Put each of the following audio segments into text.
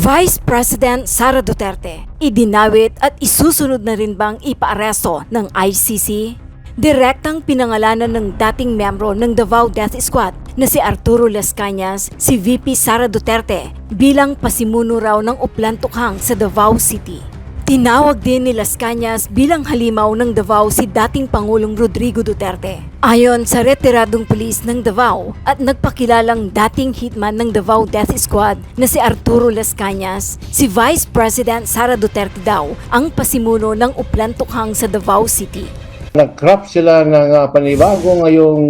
Vice President Sara Duterte, idinawit at isusunod na rin bang ipaaresto ng ICC? Direktang pinangalanan ng dating miyembro ng Davao Death Squad na si Arturo Las Cañas, si VP Sara Duterte bilang pasimuno raw ng Uplan-Tukhang sa Davao City. Tinawag din ni Las Cañas bilang halimaw ng Davao si dating Pangulong Rodrigo Duterte. Ayon sa retiradong pulis ng Davao at nagpakilalang dating hitman ng Davao Death Squad na si Arturo Las Cañas, si Vice President Sara Duterte daw ang pasimuno ng Uplan-Tukhang sa Davao City. Nag-craft sila ng panibago ngayong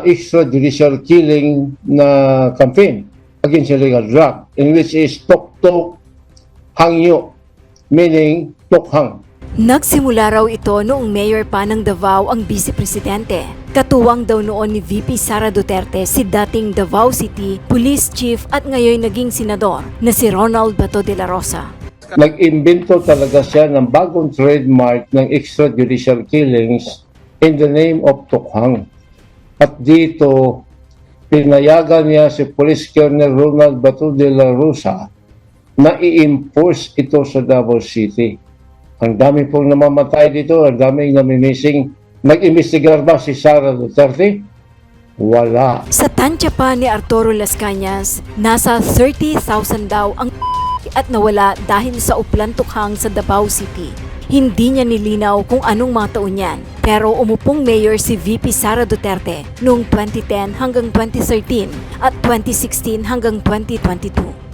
extrajudicial killing na campaign against illegal drug, in which is Tok-Tok Hangyo, meaning Tukhang. Nagsimula raw ito noong mayor pa ng Davao ang vice-presidente. Katuwang daw noon ni VP Sara Duterte si dating Davao City Police Chief at ngayon naging senador na si Ronald Bato de la Rosa. Nag-imbento talaga siya ng bagong trademark ng extrajudicial killings in the name of Tukhang. At dito, pinayagan niya si Police Colonel Ronald Bato de la Rosa na i-enforce ito sa Davao City. Ang dami pong namamatay dito, ang daming namimissing. Nag-imbestigar ba si Sara Duterte? Wala. Sa tansya pa ni Arturo Las Cañas, nasa 30,000 daw ang at nawala dahil sa Uplan-Tukhang sa Davao City. Hindi niya nilinaw kung anong mga taon yan, pero umupong mayor si VP Sara Duterte noong 2010 hanggang 2013 at 2016 hanggang 2022.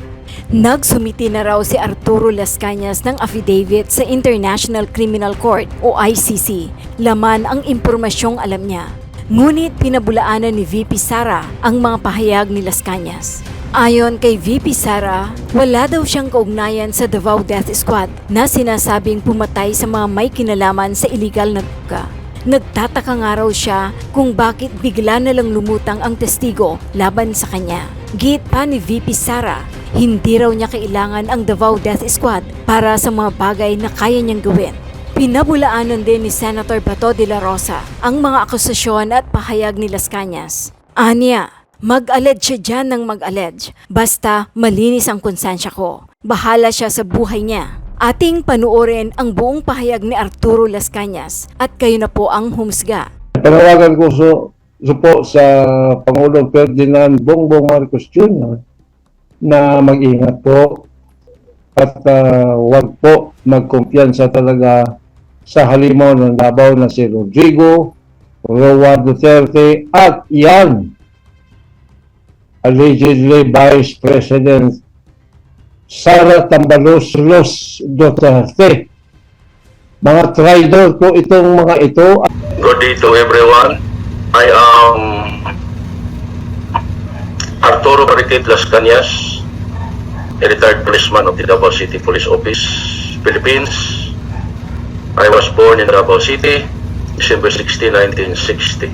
Nagsumiti na raw si Arturo Las Cañas ng affidavit sa International Criminal Court o ICC. Laman ang impormasyong alam niya. Ngunit pinabulaanan ni VP Sara ang mga pahayag ni Las Cañas. Ayon kay VP Sara, wala daw siyang kaugnayan sa Davao Death Squad na sinasabing pumatay sa mga may kinalaman sa illegal na droga. Nagtataka nga raw siya kung bakit bigla na lang lumutang ang testigo laban sa kanya. Git pa ni VP Sara, hindi raw niya kailangan ang Davao Death Squad para sa mga bagay na kaya niyang gawin. Pinabulaanan din ni Senator Bato de la Rosa ang mga akusasyon at pahayag ni Las Cañas. Anya, mag-allege siya dyan ng mag-allege. Basta malinis ang konsensya ko. Bahala siya sa buhay niya. Ating panuorin ang buong pahayag ni Arturo Las Cañas at kayo na po ang humusga. Panawagan ko po sa Pangulong Ferdinand Bongbong Marcos Jr. na mag-ingat po at huwag po magkumpiyansa talaga sa halimaw ng Davao na si Rodrigo, Roa Duterte at yan, allegedly Vice President Sara Tambaloslos Duterte. Mga traitor po itong mga ito. Good day to everyone. I am Arturo Marikit Las Cañas, a retired policeman of the Davao City Police Office, Philippines. I was born in Davao City, December 16, 1960.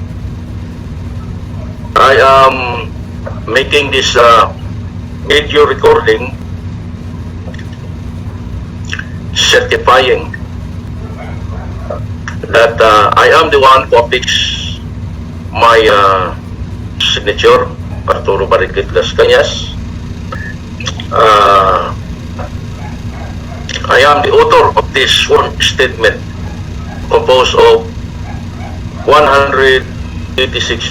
I am making this video recording certifying that I am the one who affixed my signature, Arturo Marikit Las Cañas. I am the author of this sworn statement composed of 186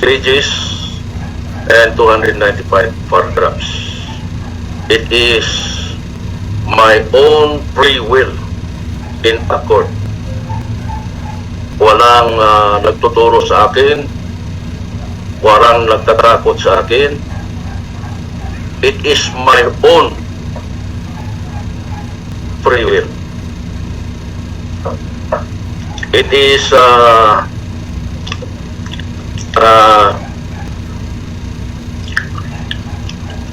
pages and 295 paragraphs. It is my own free will in accord. Walang nagtuturo sa akin, walang nagtatakot sa akin. It is my own free will. It is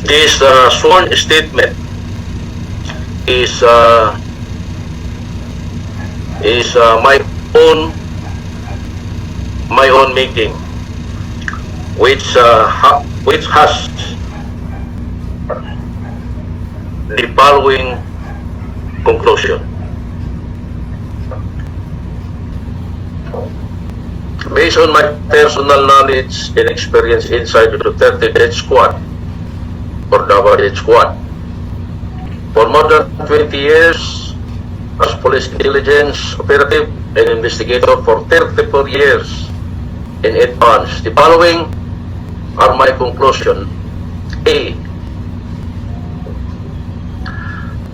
this sworn statement is my own making, which has the following conclusion. Based on my personal knowledge and experience inside the Duterte Death Squad or Davao Death Squad, For more than 20 years, as police intelligence operative and investigator for 34 years in advance. The following are my conclusion. A.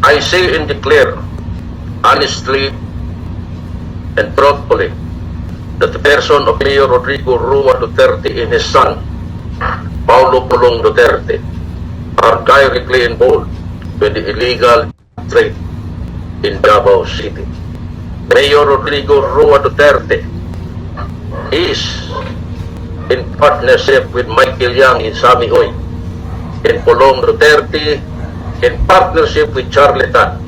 I say and declare honestly and truthfully that the person of Mayor Rodrigo Rua Duterte and his son, Paulo Pulong Duterte, are directly involved with the illegal trade in Davao City. Mayor Rodrigo Rua Duterte is in partnership with Michael Yang in Sami Oy, and Pulong Duterte in partnership with Charlie Tan.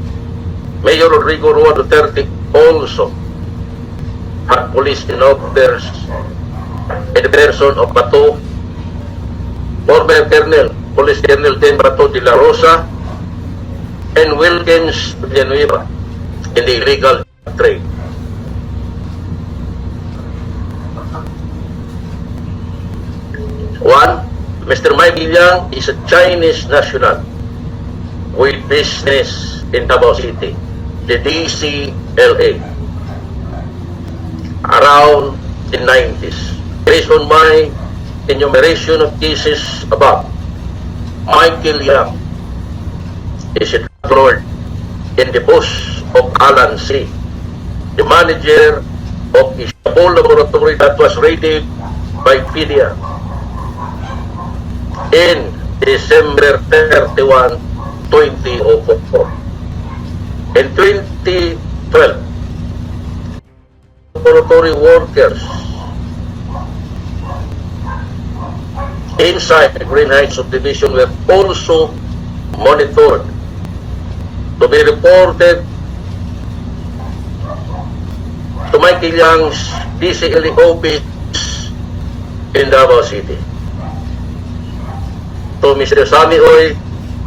Mayor Rodrigo Rua Duterte also had police orders in the person of Bato, former Colonel, Police Colonel Den Bato de la Rosa, and Wilkins Villanueva in the illegal trade. One, Mr. Michael Yang is a Chinese national with business in Davao City, the DCLA, around the 90s. Based on my enumeration of cases above, Michael Yang is a lord in the boss of Alan C., the manager of the Shabol laboratory that was raided by PDEA in December 31, 2004. In 2012, laboratory workers inside the Green Heights subdivision were also monitored to be reported to Michael Yang's DCLA office in Davao City. To Mr. Sami Oy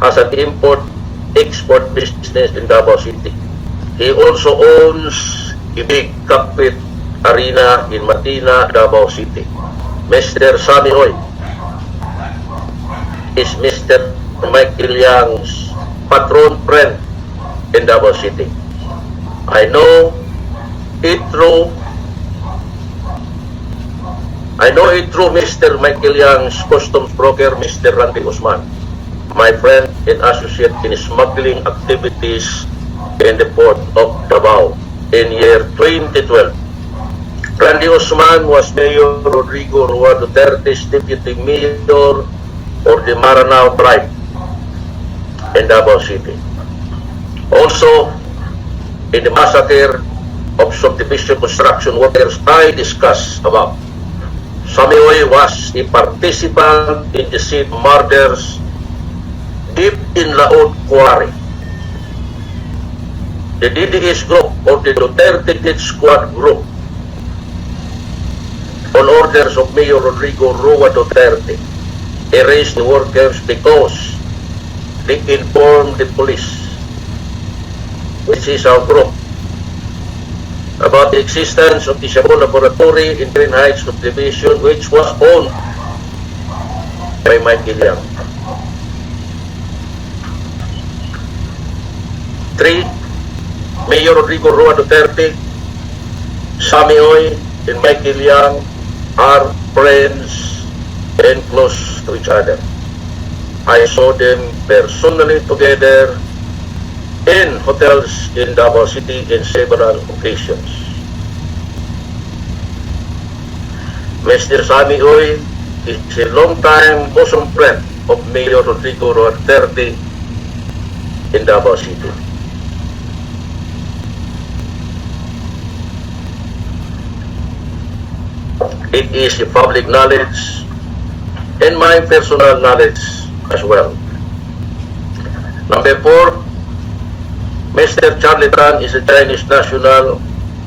has an import-export business in Davao City. He also owns a big cockpit arena in Matina, Davao City. Mr. Sami Oy is Mr. Michael Yang's patron friend in Davao City. I know it through Mr. Michael Yang's customs broker, Mr. Randy Usman, my friend and associate in smuggling activities in the port of Davao in year 2012. Randy Usman was Mayor Rodrigo Rua Duterte's deputy mayor for the Maranao tribe in Davao City. Also, in the massacre of subdivision construction workers I discussed above, Sami Oy was a participant in the said murders deep in Laod Quarry. The DDS group or the Duterte Death Squad group, on orders of Mayor Rodrigo Rua Duterte, erased the workers because they informed the police, which is our group, about the existence of the Shabon laboratory in Green Heights subdivision, which was owned by Michael Yang. 3. Mayor Rodrigo Rua Duterte, Sami Oy, and Michael Yang are friends and close to each other. I saw them personally together in hotels in Davao City in several occasions. Mr. Sami Oy is a long-time bosom friend of Mayor Rodrigo Duterte in Davao City. It is a public knowledge and my personal knowledge as well. Number 4, Mr. Charlie Tan is a Chinese national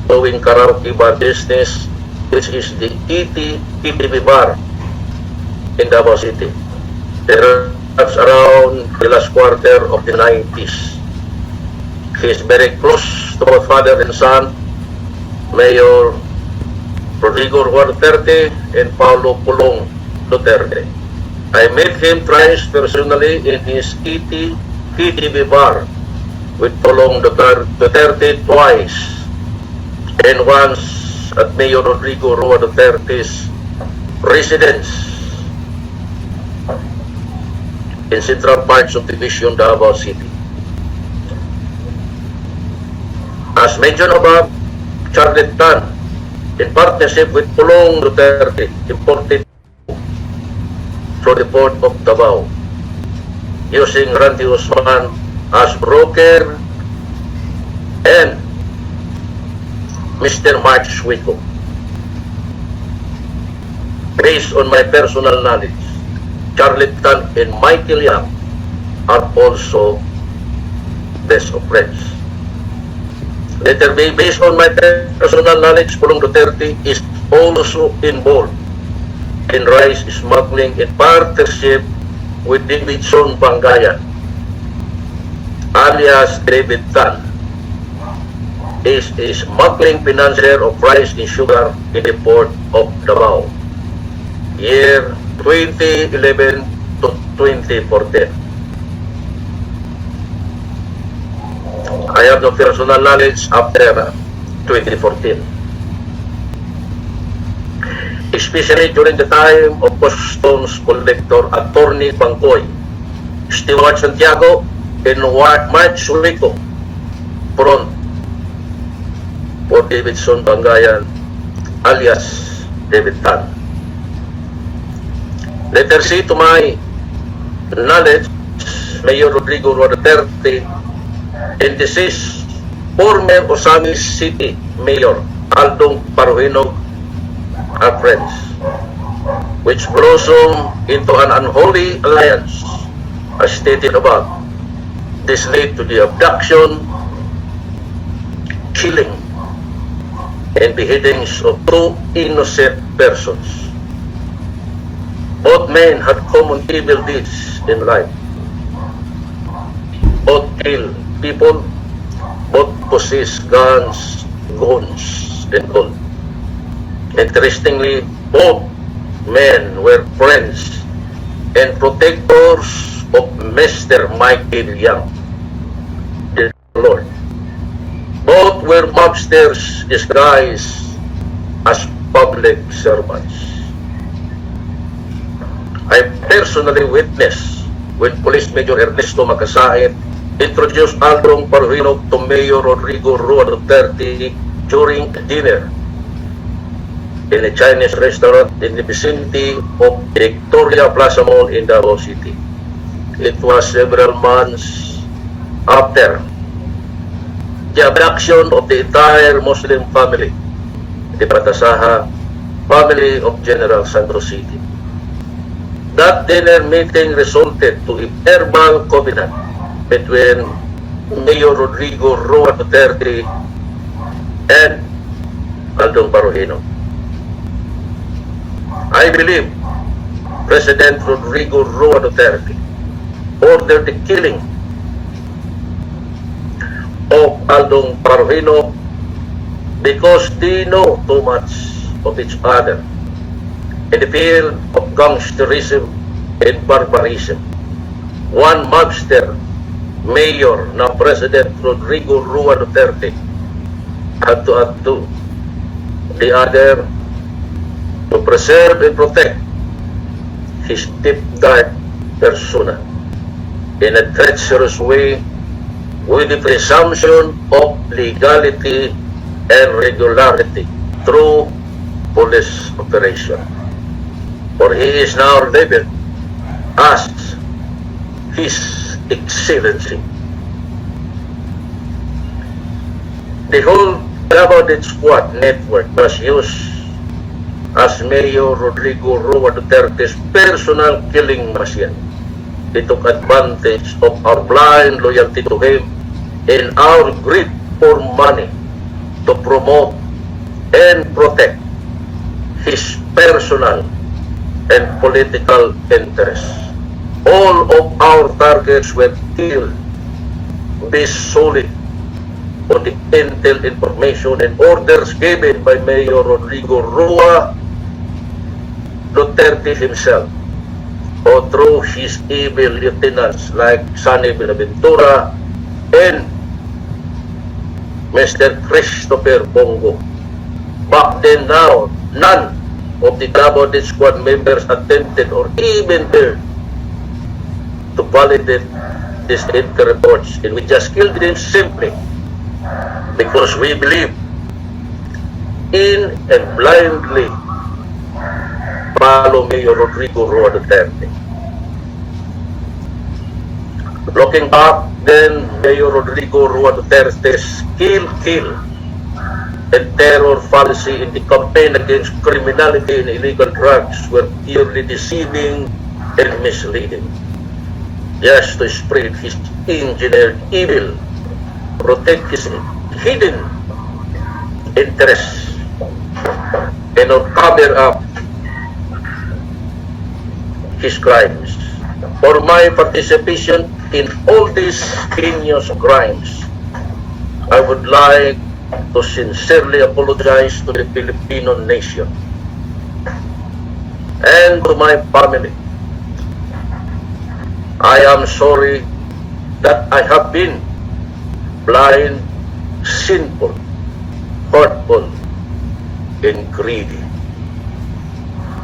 doing karaoke bar business, which is the ETB bar in Davao City. That's around the last quarter of the 90s. He is very close to both father and son, Mayor Rodrigo Rua Duterte and Paulo Pulong Duterte. I met him thrice personally in his ETB bar with Pulong Duterte twice and once at Mayor Rodrigo Roa Duterte's residence in Central Park Subdivision, Davao City. As mentioned above, Charlotte Tan, in partnership with Pulong Duterte, imported from the Port of Davao, using Randy Usman as broker and Mr. Mark Suico. Based on my personal knowledge, Charlotte Tan and Michael Yang are also best of friends. Letter B, based on my personal knowledge, Pulong Duterte is also involved in rice smuggling in partnership with Davidson Bangayan, alias David Tan, is a smuggling financier of rice and sugar in the port of Davao, year 2011 to 2014. I have no personal knowledge after 2014. Especially during the time of customs collector Attorney Bangkoy, Stewart Santiago, and Mark Suico, front for Davidson Bangayan, alias David Tan. Letter C, to my knowledge, Mayor Rodrigo Roa Duterte and deceased former Osamis City Mayor Aldong Paruhinog are friends, which blossomed into an unholy alliance, as stated above. This led to the abduction, killing, and beheadings of two innocent persons. Both men had common evil deeds in life. Both killed people, both possess guns, and gold. Interestingly, both men were friends and protectors of Mr. Michael Yang, the Lord. Both were mobsters disguised as public servants. I personally witnessed when Police Major Ernesto Macasain introduced Aldong Paruhinog to Mayor Rodrigo Roa Duterte during dinner in a Chinese restaurant in the vicinity of Victoria Plaza Mall in Davao City. It was several months after the abduction of the entire Muslim family, the Patasaha family of General Santos City. That dinner meeting resulted to a verbal covenant between Mayor Rodrigo Roa Duterte and Aldong Paruhinog. I believe President Rodrigo Roa Duterte ordered the killing of Aldong Paruhinog because they know too much of each other in the field of gangsterism and barbarism. One mobster mayor na President Rodrigo Roa Duterte had to undo the other to preserve and protect his deep dark persona in a treacherous way with the presumption of legality and regularity through police operation. For he is now labeled as His Excellency. The whole Davao Death Squad network was used as Mayor Rodrigo Roa Duterte's personal killing machine. He took advantage of our blind loyalty to him and our greed for money to promote and protect his personal and political interests. All of our targets were killed based solely on the intel information and orders given by Mayor Rodrigo Roa Duterte himself, or through his evil lieutenants like Sonny Buenaventura and Mr. Christopher Bongo. Back then now, none of the Davao Death Squad members attempted or even dared to validate these inter reports, and we just killed them simply because we believe in and blindly follow Mayor Rodrigo Roa Duterte. Looking back, then Mayor Rodrigo Roa Duterte's kill and terror policy in the campaign against criminality and illegal drugs were purely deceiving and misleading, just to spread his engineered evil, protect his hidden interests, and not cover up his crimes. For my participation in all these heinous crimes, I would like to sincerely apologize to the Filipino nation and to my family. I am sorry that I have been blind, sinful, hurtful, and greedy.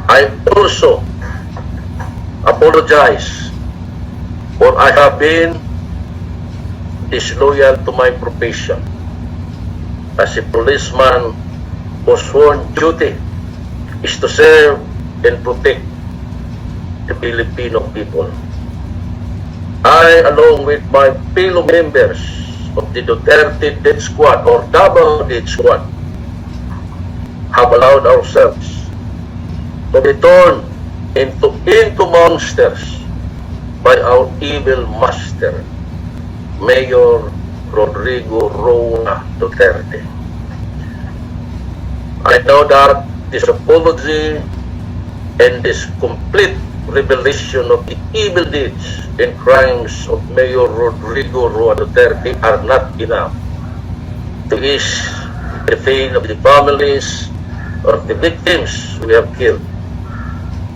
I also apologize for I have been disloyal to my profession as a policeman whose sworn duty is to serve and protect the Filipino people. I, along with my fellow members of the Duterte Death Squad or Davao Death Squad, have allowed ourselves to be turned into monsters by our evil master, Mayor Rodrigo Roa Duterte. I know that this apology and this complete revelation of the evil deeds and crimes of Mayor Rodrigo Roa Duterte are not enough to ease the pain of the families of the victims we have killed.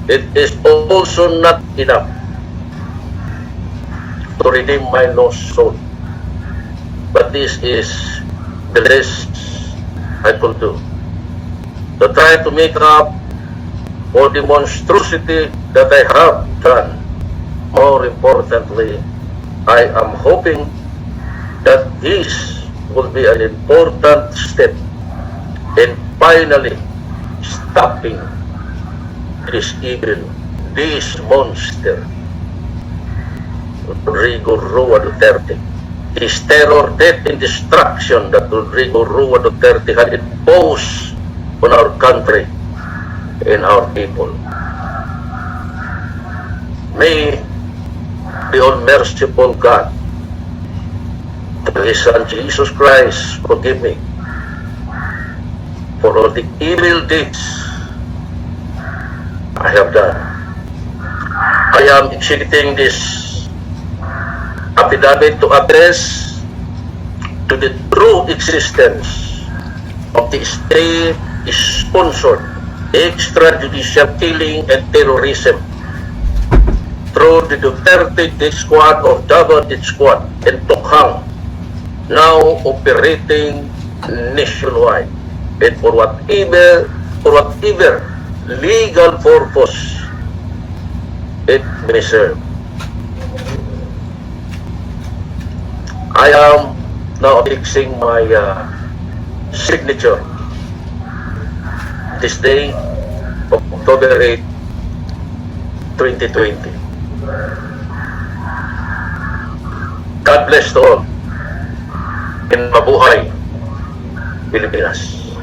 It is also not enough to redeem my lost soul. But this is the least I could do, to try to make up for the monstrosity that I have done. More importantly, I am hoping that this will be an important step in finally stopping this evil, this monster, Rodrigo Roa Duterte. His terror, death, and destruction that Rodrigo Roa Duterte had imposed on our country and our people. May the all-merciful God, through His Son Jesus Christ, forgive me for all the evil deeds I have done. I am exhibiting this affidavit to address to the true existence of the state-sponsored extrajudicial killing and terrorism through the Duterte Death Squad or Davao Death Squad and Tokhang, now operating nationwide, and for whatever legal purpose it may serve. I am now affixing my signature this day, October 8, 2020. God bless to all, and mabuhay Pilipinas.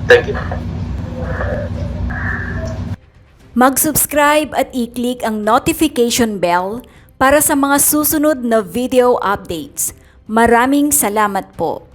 Thank you. Mag-subscribe at i-click ang notification bell para sa mga susunod na video updates. Maraming salamat po.